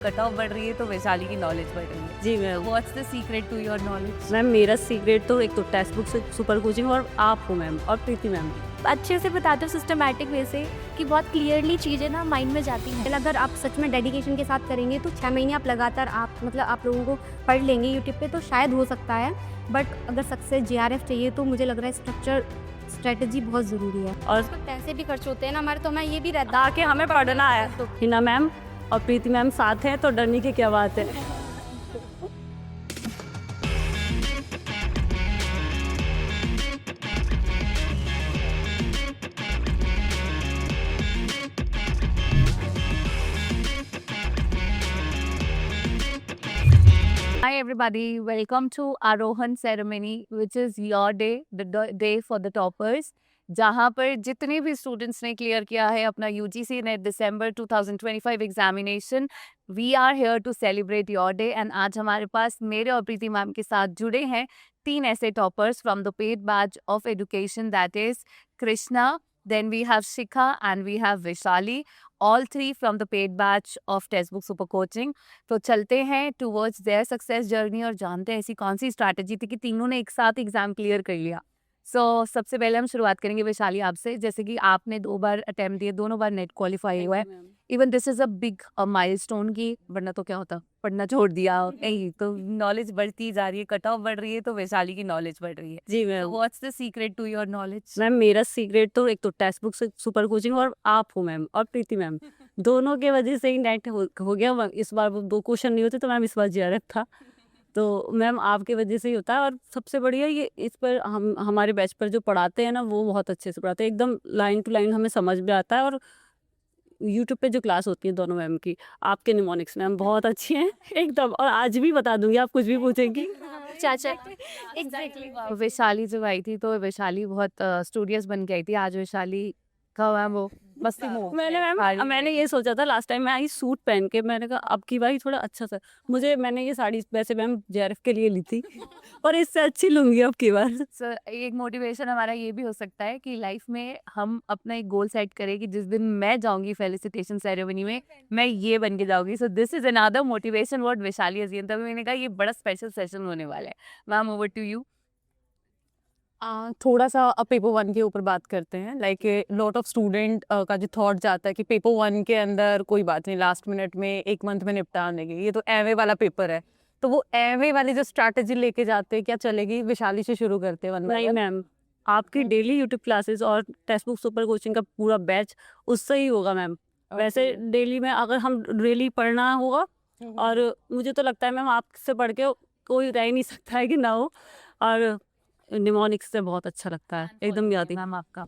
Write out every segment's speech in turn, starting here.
Cut off बढ़ रही है तो वैशाली की नॉलेज बढ़ रही है। जी ma'am. What's the secret to your knowledge? Ma'am मेरा सीक्रेट तो एक तो टेक्स्ट बुक से सुपर कोचिंग और आप हो मैम और प्रीति मैम भी। अच्छे से बताते हो सिस्टमैटिक वे से कि बहुत क्लियरली चीज़ें ना माइंड में जाती हैं। अगर आप सच में डेडिकेशन के साथ करेंगे तो 6 महीने आप लगातार आप लोगों को पढ़ लेंगे यूट्यूब पे तो शायद हो सकता है। बट अगर सक्सेस JRF चाहिए तो मुझे लग रहा है स्ट्रेटजी बहुत ज़रूरी है। और पैसे भी खर्च होते हैं ना हमारे, तो हमें ये भी रहता ताकि हमें पढ़ना है तो हिना मैम और प्रीति मैम साथ हैं तो डरने की क्या बात है। Hi everybody, welcome to Arohan ceremony, which is your day, the day for the toppers. जहाँ पर जितने भी स्टूडेंट्स ने क्लियर किया है अपना UGC नेट दिसंबर 2025 examination, we are here to celebrate your day. एंड आज हमारे पास मेरे और प्रीति मैम के साथ जुड़े हैं 3 ऐसे toppers from the paid batch of education, that is Krishna, then we have Shikha and we have Vishali, all 3 from the paid batch of Textbook Super Coaching. तो चलते हैं towards their success journey और जानते हैं ऐसी कौन सी स्ट्रैटेजी थी कि तीनों ने एक साथ एग्जाम क्लियर कर लिया। सबसे पहले हम शुरुआत करेंगे वैशाली आपसे। जैसे कि आपने 2 बार अटेम्प्ट दिए, दोनों बार नेट क्वालिफाई हुआ है। Even this is a big milestone की, वरना तो क्या होता, पढ़ना छोड़ दिया नहीं तो नॉलेज बढ़ती जा रही है, कट ऑफ बढ़ रही है तो वैशाली की नॉलेज बढ़ रही है। जी ma'am. What's the secret to your knowledge? Ma'am मेरा सीक्रेट तो एक तो टेक्स्ट बुक से सुपर कोचिंग और आप हो मैम और प्रीति मैम दोनों के वजह से ही नेट हो गया। इस बार वो 2 क्वेश्चन नहीं होते तो मैम इस बार JRF था, तो मैम आपके वजह से ही होता है। और सबसे बढ़िया ये इस पर हमारे बैच पर जो पढ़ाते हैं ना वो बहुत अच्छे से पढ़ाते हैं, एकदम लाइन टू लाइन हमें समझ में आता है। और यूट्यूब पे जो क्लास होती है दोनों मैम की, आपके निमोनिक्स मैम बहुत अच्छी हैं एकदम। और आज भी बता दूंगी, आप कुछ भी पूछेंगी। चाचा एग्जैक्टली। वैशाली जब आई थी तो वैशाली बहुत स्टूडियस बन के आई थी। आज वैशाली का मैम वो मस्ती में मैंने ये सोचा था लास्ट टाइम मैं आई सूट पहन के, मैंने कहा अब की बारी थोड़ा अच्छा सा मैंने ये साड़ी वैसे मैम JRF के लिए ली थी और इससे अच्छी लूंगी अब की बार। सर एक मोटिवेशन हमारा ये भी हो सकता है कि लाइफ में हम अपना एक गोल सेट करें कि जिस दिन मैं जाऊंगी फेलिसिटेशन सेरेमनी में मैं ये बन के जाऊंगी। सो this is another motivation what Vaishali हसीन। तभी मैंने कहा ये बड़ा स्पेशल सेशन होने वाला है। Ma'am over to you. थोड़ा सा पेपर 1 के ऊपर बात करते हैं। लाइक लॉट ऑफ स्टूडेंट का जो थॉट जाता है कि पेपर 1 के अंदर कोई बात नहीं, लास्ट मिनट में 1 मंथ में निपटा देंगे, ये तो एवे वाला पेपर है। तो वो एवे वाली जो स्ट्रैटेजी लेके जाते हैं क्या चलेगी? वैशाली से शुरू करते हैं। नहीं मैम, आपकी डेली यूट्यूब क्लासेस और टेक्स्ट बुक सुपर कोचिंग का पूरा बैच उससे ही होगा मैम। वैसे डेली में अगर हम डेली पढ़ना होगा, और मुझे तो लगता है मैम आपसे पढ़ के कोई रह ही नहीं सकता है कि ना हो। और निमोनिक्स से बहुत अच्छा लगता है, एकदम याद ही मैम आपका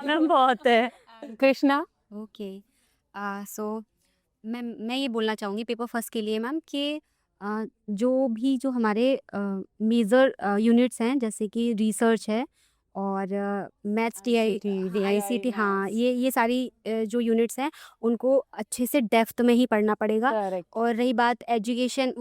मैम बहुत है। कृष्णा। ओके। सो मैं ये बोलना चाहूँगी पेपर फर्स्ट के लिए मैम कि जो हमारे मेजर यूनिट्स हैं जैसे कि रिसर्च है और मैथ्स DICT, हाँ ये सारी जो यूनिट्स हैं उनको अच्छे से डेप्थ में ही पढ़ना पड़ेगा। और रही बात एजुकेशन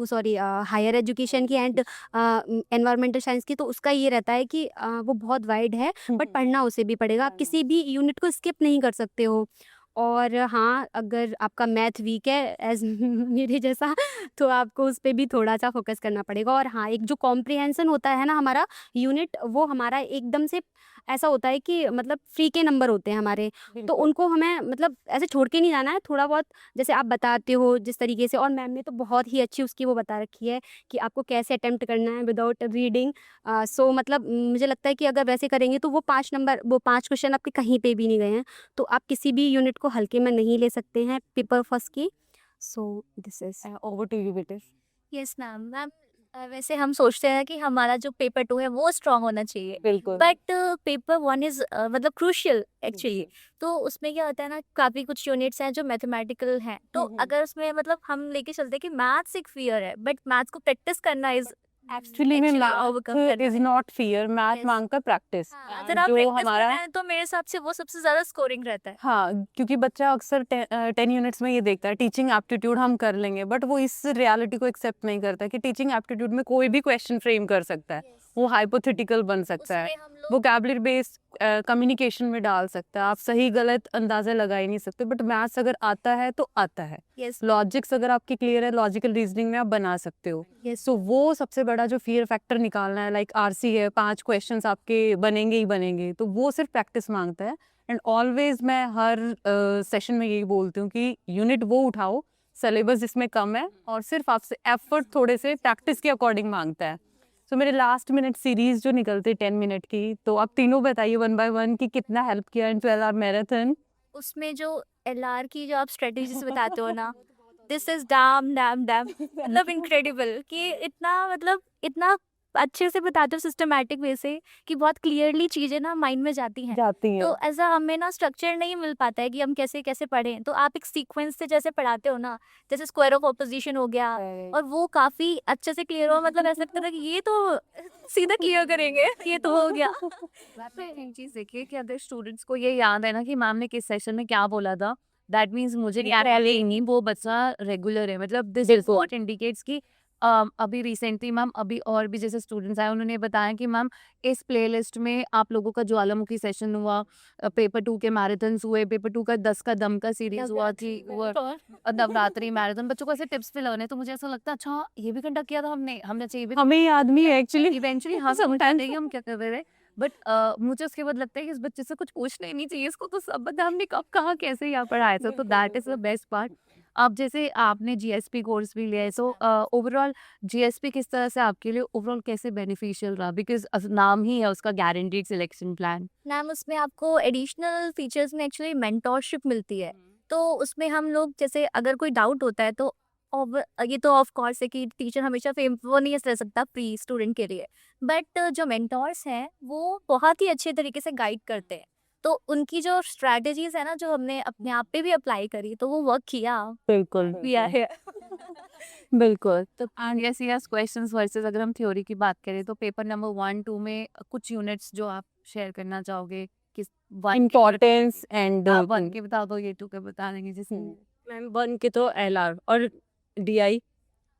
हायर एजुकेशन की एंड एनवायरमेंटल साइंस की, तो उसका ये रहता है कि वो बहुत वाइड है बट पढ़ना उसे भी पड़ेगा। आप किसी भी यूनिट को स्किप नहीं कर सकते हो। और हाँ, अगर आपका मैथ वीक है एज मेरे जैसा तो आपको उस पर भी थोड़ा सा फोकस करना पड़ेगा। और हाँ, एक जो कॉम्प्रिहेंशन होता है ना हमारा यूनिट, वो हमारा एकदम से ऐसा होता है कि मतलब फ्री के नंबर होते हैं हमारे, तो उनको हमें मतलब ऐसे छोड़ के नहीं जाना है। थोड़ा बहुत जैसे आप बताते हो जिस तरीके से, और मैम ने तो बहुत ही अच्छी उसकी वो बता रखी है कि आपको कैसे अटेम्प्ट करना है विदाउट रीडिंग। सो मतलब मुझे लगता है कि अगर वैसे करेंगे तो वो 5 क्वेश्चन आपके कहीं पे भी नहीं गए हैं, तो आप किसी भी यूनिट को हल्के में नहीं ले सकते हैं पेपर फर्स्ट की। So this is over to you बेटे। Yes ma'am. मैम वैसे हम सोचते हैं कि हमारा जो पेपर 2 है वो स्ट्रांग होना चाहिए, बिल्कुल। बट पेपर 1 इज मतलब क्रूशियल एक्चुअली। तो उसमें क्या होता है ना, काफ़ी कुछ यूनिट्स हैं जो मैथमेटिकल हैं, तो अगर उसमें मतलब हम लेके चलते हैं कि मैथ्स एक फियर है, बट मैथ्स को प्रैक्टिस करना इज एक्चुअली में math is not fear, math मांगकर प्रैक्टिस। अगर आप जो प्रैक्टिस हमारा करना है तो मेरे हिसाब से वो सबसे ज़्यादा स्कोरिंग रहता है। हाँ, क्योंकि बच्चा अक्सर 10 यूनिट्स में ये देखता है टीचिंग एप्टीट्यूड हम कर लेंगे, बट वो इस रियलिटी को एक्सेप्ट नहीं करता कि टीचिंग एप्टीट्यूड में कोई भी क्वेश्चन फ्रेम कर सकता है। वो हाइपोथेटिकल बन सकता है, उसमें हम लोग वोकैबुलरी बेस्ड कम्युनिकेशन में डाल सकता है, आप सही गलत अंदाजा लगा ही नहीं सकते, बट मैथ्स अगर आता है तो आता है, यस लॉजिक्स अगर आपकी क्लियर है, लॉजिकल रीजनिंग में आप बना सकते हो। यस सो वो सबसे बड़ा जो फियर फैक्टर निकालना है, लाइक आरसी है, 5 क्वेश्चंस आपके बनेंगे ही बनेंगे, तो वो सिर्फ प्रैक्टिस मांगता है। एंड ऑलवेज मैं हर सेशन में यही बोलती हूँ कि यूनिट वो उठाओ सिलेबस जिसमें कम है और सिर्फ आपसे एफर्ट थोड़े से प्रैक्टिस के अकॉर्डिंग मांगता है। सो मेरे लास्ट मिनट सीरीज जो निकलते 10 मिनट की, तो आप तीनों बताइए 1 बाय 1 कि कितना हेल्प किया इन 12 आवर मैराथन। उसमें जो एलआर की जो आप स्ट्रेटेजीज बताते हो ना, this is damn dam dam मतलब इनक्रेडिबल कि इतना मतलब इतना अच्छे से बताते हो सिस्टमैटिक वे से कि बहुत क्लियरली चीजें ना माइंड में जाती हैं। जाती है तो ऐसा हमें ना स्ट्रक्चर नहीं मिल पाता है कि हम कैसे कैसे पढ़ें, तो आप एक सीक्वेंस से जैसे पढ़ाते हो ना, जैसे स्क्वायर ऑफ ऑपोजिशन हो गया और वो काफी अच्छे से क्लियर हुआ, मतलब ऐसा लगता था कि ये तो सीधा क्लियर करेंगे, ये तो हो गया। तो एक चीज देखिए कि अगर स्टूडेंट्स को ये याद है ना कि मैम ने किस सेशन में क्या बोला था, दैट मीन्स मुझे याद है ही नहीं वो बच्चा रेगुलर है, मतलब दिस इज व्हाट इंडिकेट्स कि अभी रिसेंटली मैम अभी और भी जैसे स्टूडेंट्स आए उन्होंने बताया कि मैम इस प्लेलिस्ट में आप लोगों का ज्वालामुखी सेशन हुआ, पेपर 2 के मैराथन्स हुए, पेपर 2 का 10 का दम का सीरीज हुआ थी, वो नवरात्रि मैराथन, बच्चों को ऐसे टिप्स भी लर्न है, तो मुझे ऐसा लगता है अच्छा ये भी कंडक्ट किया था हमने, हमने चाहिए भी हमें याद नहीं है एक्चुअली। इवेंचुअली हाँ समटाइम्स नहीं हम क्या कर रहे थे, बट मुझे उसके बाद लगता है कि इस बच्चे से कुछ पूछना ही नहीं चाहिए, इसको तो सब पता है, हमने कब कहाँ कैसे यहाँ पढ़ाया था, तो that is the best part. अब जैसे आपने जीएसपी कोर्स भी लिया है, सो ओवरऑल जीएसपी किस तरह से आपके लिए ओवरऑल कैसे बेनिफिशियल रहा, बिकॉज नाम ही है उसका गारंटीड सिलेक्शन प्लान। मैम उसमें आपको एडिशनल फीचर्स में एक्चुअली मेंटोरशिप मिलती है, तो उसमें हम लोग जैसे अगर कोई डाउट होता है तो ये तो ऑफ कोर्स है कि टीचर हमेशा फेम वो नहीं रह सकता प्री स्टूडेंट के लिए, बट जो मेंटोर्स हैं वो बहुत ही अच्छे तरीके से गाइड करते हैं, तो उनकी जो स्ट्रैटेजीज है ना जो हमने अपने आप पे भी अप्लाई करी तो वो वर्क किया बिल्कुल किया है। बिल्कुल। तो यस यस क्वेश्चंस वर्सेस अगर हम थ्योरी की बात करें तो पेपर नंबर 1-2 में कुछ यूनिट्स जो आप शेयर करना चाहोगे, किस वन इम्पोर्टेंस एंड वन के बता दो, ये 2 के बता देंगे जैसे मैम 1 के तो एलआर और डीआई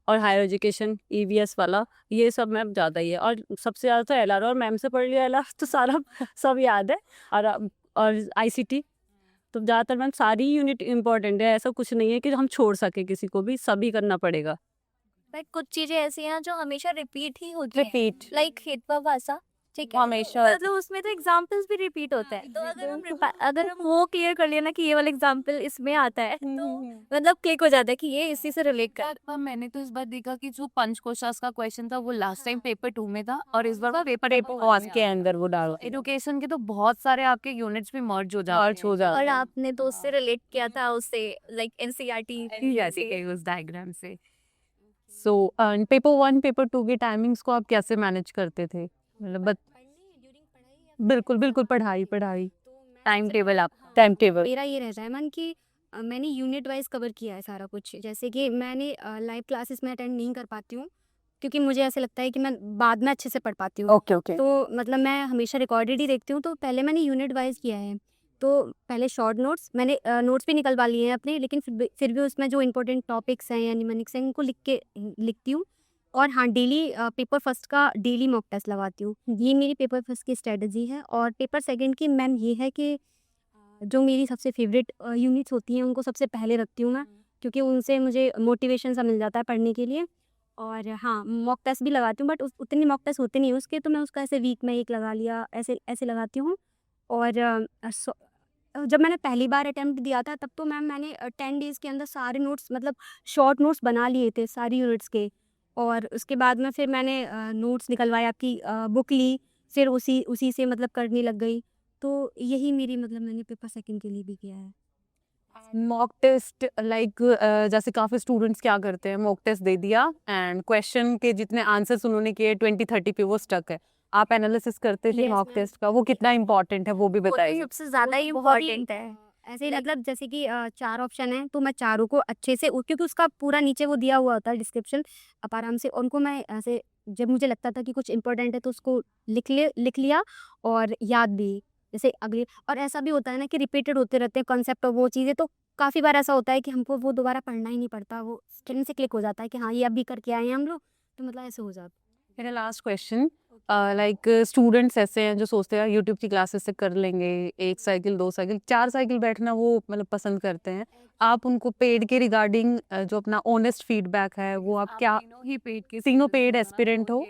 और हायर एजुकेशन ईवीएस वाला, ये सब मैम ज़्यादा ही है, और सबसे ज़्यादा तो एलआर, और मैम से पढ़ लिया एलआर तो सारा सब याद है। और आईसीटी तो ज़्यादातर मैम सारी यूनिट इम्पोर्टेंट है, ऐसा कुछ नहीं है कि हम छोड़ सके किसी को भी, सभी करना पड़ेगा। बट कुछ चीजें ऐसी हैं जो हमेशा रिपीट ही होती हैं, रिपीट लाइक हेतवा भाषा, ठीक है, हमेशा मतलब उसमें तो एग्जाम्पल्स भी रिपीट होते हैं, तो अगर हम वो क्लियर कर लिया ना कि ये वाला एग्जाम्पल इसमें आता है तो मतलब क्लिक हो जाता है कि ये इसी से रिलेट कर। पर मैंने तो इस बार देखा कि जो पंचकोश का क्वेश्चन था वो लास्ट टाइम पेपर 2 में था और इस बार वो पेपर पॉज के अंदर वो डालो, एजुकेशन के तो बहुत सारे आपके यूनिट्स भी मर्ज हो जाते मर्ज हो जाता और है। आपने तो उससे रिलेट किया था उससे, लाइक एनसीईआरटी हैं उस डायग्राम से। सो पेपर 1 पेपर 2 की टाइमिंग्स को आप कैसे मैनेज करते थे, मतलब बिल्कुल बिल्कुल पढ़ाई पढ़ाई टाइम टेबल आप टाइम टेबल। मेरा ये रहता है मन कि मैंने यूनिट वाइज कवर किया है सारा कुछ, जैसे कि मैंने लाइव क्लासेस में अटेंड नहीं कर पाती हूँ क्योंकि मुझे ऐसे लगता है कि मैं बाद में अच्छे से पढ़ पाती हूँ, ओके ओके। तो मतलब मैं हमेशा रिकॉर्डेड ही देखती हूँ, तो पहले मैंने यूनिट वाइज किया है। तो पहले शॉर्ट नोट्स मैंने नोट्स भी निकलवा लिए हैं अपने, लेकिन फिर भी उसमें जो इंपॉर्टेंट टॉपिक्स हैं या निमोनिक्स हैं उनको लिखती हूँ। और हाँ, डेली पेपर फर्स्ट का डेली मॉक टेस्ट लगाती हूँ, ये मेरी पेपर फर्स्ट की स्ट्रेटजी है। और पेपर सेकंड की मैम ये है कि जो मेरी सबसे फेवरेट यूनिट्स होती हैं उनको सबसे पहले रखती हूँ मैं, क्योंकि उनसे मुझे मोटिवेशन सा मिल जाता है पढ़ने के लिए। और हाँ, मॉक टेस्ट भी लगाती हूँ, बट उतने मॉक टेस्ट होते नहीं हैं उसके, तो मैं उसका ऐसे वीक में एक लगा लिया, ऐसे ऐसे लगाती हूँ। और जब मैंने पहली बार अटेम्प्ट दिया था तब तो मैम मैंने 10 डेज़ के अंदर सारे नोट्स, मतलब शॉर्ट नोट्स बना लिए थे सारी यूनिट्स के। और उसके बाद में फिर मैंने नोट्स निकलवाए, आपकी बुक ली, फिर उसी उसी से मतलब करने लग गई। तो यही मेरी मतलब मैंने पेपर सेकंड के लिए भी किया है। मॉक टेस्ट लाइक जैसे काफी स्टूडेंट्स क्या करते हैं, मॉक टेस्ट दे दिया एंड क्वेश्चन के जितने आंसर्स उन्होंने किए 20-30 पे वो स्टक है, आप एनालिसिस करते थे Yes, मॉक ma'am. टेस्ट का, वो कितना इंपॉर्टेंट है वो भी वो तो बताइए। सबसे ज्यादा ही बहुत ही, इम्पोर्टेंट है। ऐसे ही मतलब जैसे कि 4 ऑप्शन हैं तो मैं चारों को अच्छे से क्योंकि उसका पूरा नीचे वो दिया हुआ होता है डिस्क्रिप्शन, आप आराम से उनको मैं ऐसे जब मुझे लगता था कि कुछ इंपॉर्टेंट है तो उसको लिख लिया और याद भी, जैसे अगली। और ऐसा भी होता है ना कि रिपीटेड होते रहते हैं कॉन्सेप्ट और वो चीज़ें, तो काफ़ी बार ऐसा होता है कि हमको वो दोबारा पढ़ना ही नहीं पड़ता, वो स्क्रीन से क्लिक हो जाता है कि हाँ ये अभी करके आए हैं हम लोग, तो मतलब ऐसे हो जाता मेरा लास्ट क्वेश्चन, लाइक स्टूडेंट्स ऐसे हैं जो सोचते हैं यूट्यूब की क्लासेस से कर लेंगे, 1 साइकिल 2 साइकिल 4 साइकिल बैठना वो मतलब पसंद करते हैं। आप उनको पेड के रिगार्डिंग जो अपना ऑनेस्ट फीडबैक है वो आप क्या, तीनों पेड एस्पिरेंट हो,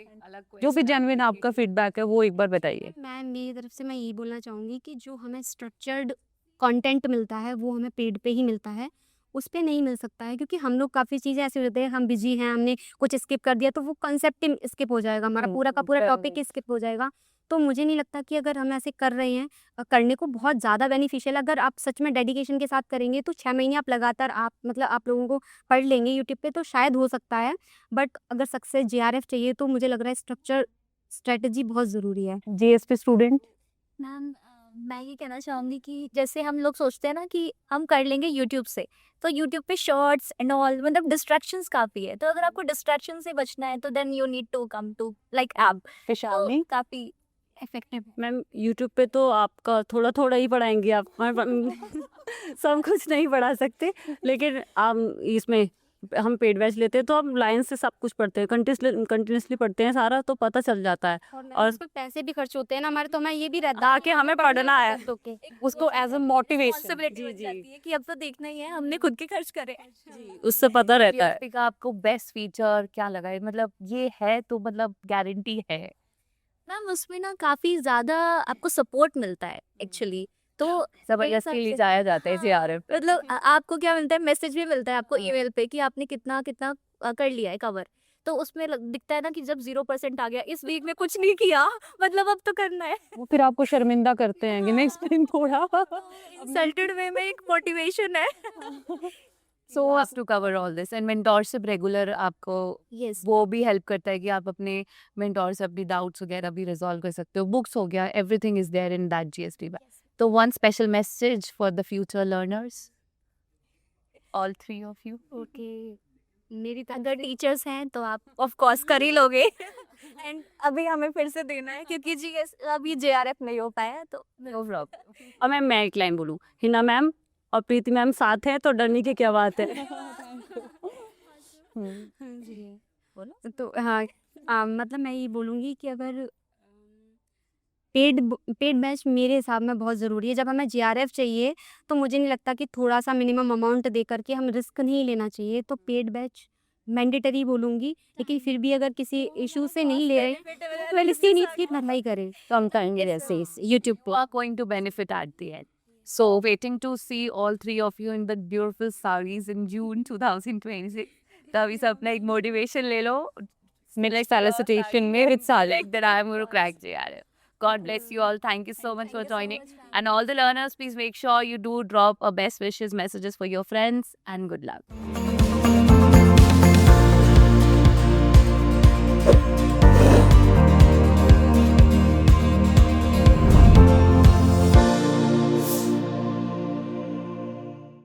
जो भी जेन्युइन आपका फीडबैक है वो एक बार बताइए। मैं मेरी तरफ से मैं यही बोलना चाहूँगी कि जो हमें स्ट्रक्चर्ड कंटेंट मिलता है वो हमें पेड पे ही मिलता है, उस पे नहीं मिल सकता है, क्योंकि हम लोग काफ़ी चीज़ें ऐसे होते हैं, हम बिजी हैं, हमने कुछ स्किप कर दिया तो वो कंसेप्ट ही स्किप हो जाएगा, हमारा पूरा का पूरा टॉपिक ही स्किप हो जाएगा। तो मुझे नहीं लगता कि अगर हम ऐसे कर रहे हैं करने को बहुत ज़्यादा बेनिफिशियल, अगर आप सच में डेडिकेशन के साथ करेंगे तो 6 महीने आप लगातार आप मतलब आप लोगों को पढ़ लेंगे यूट्यूब पे, तो शायद हो सकता है। बट अगर सक्सेस जेआरएफ चाहिए तो मुझे लग रहा है स्ट्रक्चर स्ट्रेटजी बहुत ज़रूरी है। जीएसपी स्टूडेंट, मैम मैं ये कहना चाहूँगी कि जैसे हम लोग सोचते हैं ना कि हम कर लेंगे यूट्यूब से, तो यूट्यूब पे शॉर्ट्स एंड ऑल मतलब डिस्ट्रैक्शंस काफ़ी है, तो अगर आपको डिस्ट्रैक्शन से बचना है तो then you need to come to like app, Vishali, काफ़ी इफेक्टिव है। मैम यूट्यूब पे तो आपका थोड़ा थोड़ा ही पढ़ाएंगे आप सब कुछ नहीं पढ़ा सकते, लेकिन आप इसमें हम पेड बैच लेते हैं तो हम लाइन से सब कुछ पढ़ते हैं, कंटिन्यूसली पढ़ते हैं सारा, तो पता चल जाता है। और और उस पे पैसे भी खर्च होते हैं ना हमारे, तो हमें ये भी रहता दा कि हमें पढ़ना है। तो के उसको एज अ मोटिवेशन। रिस्पॉन्सिबिलिटी बन जाती है कि अब तो देखना ही है, हमने खुद के खर्च करे। उससे पता रहता है। जीएसपी का आपको बेस्ट फीचर क्या लगा है, मतलब ये है तो मतलब गारंटी है। मैम उसमें ना काफ़ी ज़्यादा आपको सपोर्ट मिलता है एक्चुअली, तो जबरदस्ती ले जाया जाता है हाँ, जेआरएफ। मतलब आपको क्या मिलता है, मैसेज भी मिलता है आपको ईमेल पे कि आपने कितना कितना कर लिया है कवर, तो उसमें दिखता है ना कि जब 0% आ गया, इस वीक में कुछ नहीं किया मतलब अब तो करना है। वो फिर आपको शर्मिंदा करते हैं कि नेक्स्ट टाइम थोड़ा इंसल्टेड वे में एक मोटिवेशन है। So have to cover all this and mentorship regular आपको यस वो भी हेल्प करता है कि आप अपने मेंटोर से अपनी डाउट्स वगैरह भी रिजॉल्व कर सकते हो। बुक्स हो गया, everything is there in that GST bag. तो one special message for the future learners, all three of you. Okay, मेरी तरफ अगर टीचर्स हैं तो आप ऑफ कोर्स कर ही लोगे एंड अभी हमें फिर से देना है क्योंकि जीएस अभी जेआरएफ नहीं हो पाया, तो नो प्रॉब्लम। और मैम मैं एक लाइन बोलूँ, हिना मैम और प्रीति मैम साथ हैं तो डरने की क्या बात है। तो हाँ मतलब मैं ये बोलूँगी कि अगर पेड बैच मेरे हिसाब में बहुत ज़रूरी है। जब हमें जेआरएफ चाहिए तो मुझे नहीं लगता कि थोड़ा-सा मिनिमम अमाउंट दे कर के हम रिस्क नहीं लेना चाहिए, तो पेड बैच मैंडेटरी बोलूँगी। लेकिन फिर भी अगर किसी इश्यू से नहीं ले रहे तो एटलीस्ट नीड्स की भरपाई करें। कम टाइम जैसे YouTube You are going to benefit at the end. So, waiting to see all three of you in the beautiful saris in June 2026. तो अभी सब अपना एक मोटिवेशन ले लो। Next solicitation में with Sally. Like that I am going to crack JRF. God bless you all. Thank you so much for joining. And all the learners, please make sure you do drop a best wishes messages for your friends and good luck.